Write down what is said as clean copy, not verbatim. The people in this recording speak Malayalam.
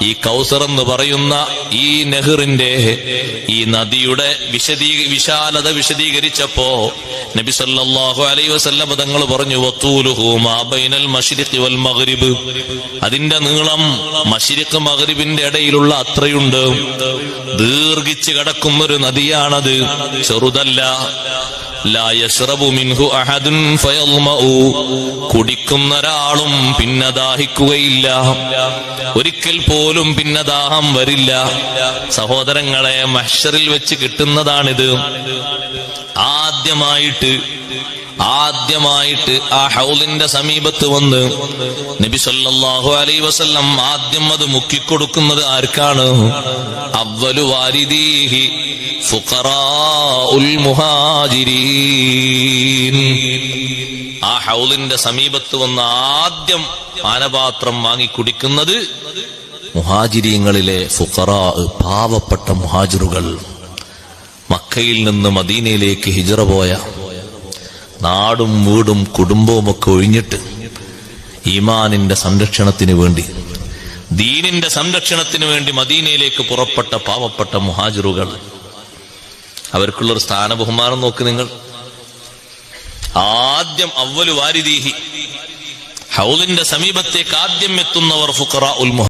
ഈ കൗസർ എന്ന് പറയുന്ന ഈ നെഹ്റിന്റെ, ഈ നദിയുടെ വിശാലത വിശദീകരിച്ചപ്പോ നബി സല്ലല്ലാഹു അലൈഹി വസല്ലം തങ്ങൾ പറഞ്ഞു, വത്തൂലുഹു മാ ബൈനൽ മശ്രിഖി വൽ മഗ്രിബ്, അതിന്റെ നീളം മശ്രിഖ് മഗ്രിബിന്റെ ഇടയിലുള്ള അത്രയുണ്ട്. ദീർഘിച്ച് കിടക്കുന്ന ഒരു നദിയാണത്, ചെറുതല്ല. ലാ യശ്റബു മിൻഹു അഹദുൻ ഫയൽമഉ, കുടിക്കുന്ന ഒരാളും പിന്നെ ദാഹിക്കുകയില്ല, ഒരിക്കൽ പോലും പിന്നെ ദാഹം വരില്ല. സഹോദരങ്ങളെ, മഹ്ശറിൽ വെച്ച് കിട്ടുന്നതാണിത്. ആദ്യമായിട്ട് ആ ഹൗലിന്റെ സമീപത്ത് വന്ന് നബി സല്ലല്ലാഹു അലൈഹി വസല്ലം ആദ്യം അത് മുക്കിക്കൊടുക്കുന്നത് ആർക്കാണ്? അവ്വലു വാരിദീഹി ഫുഖറാഉൽ മുഹാജിരീൻ. ആ ഹൗലിന്റെ സമീപത്ത് വന്ന് ആദ്യം പാനപാത്രം വാങ്ങി കുടിക്കുന്നത് മുഹാജിരീങ്ങളിലെ ഫുഖറാ, പാവപ്പെട്ട മുഹാജിറുകൾ. മക്കയിൽ നിന്ന് മദീനയിലേക്ക് ഹിജ്റ പോയ, നാടും വീടും കുടുംബവും ഒക്കെ ഒഴിഞ്ഞിട്ട് ഈമാനിന്റെ സംരക്ഷണത്തിന് വേണ്ടി, ദീനിന്റെ സംരക്ഷണത്തിന് വേണ്ടി മദീനയിലേക്ക് പുറപ്പെട്ട പാവപ്പെട്ട മുഹാജിറുകൾ. അവർക്കുള്ളൊരു സ്ഥാന ബഹുമാനം നോക്ക് നിങ്ങൾ. ആദ്യം അവ്വലു വാരിദീഹി, ഹൗലിന്റെ സമീപത്തേക്ക് ആദ്യം എത്തുന്നവർ ഫുഖറാഉൽ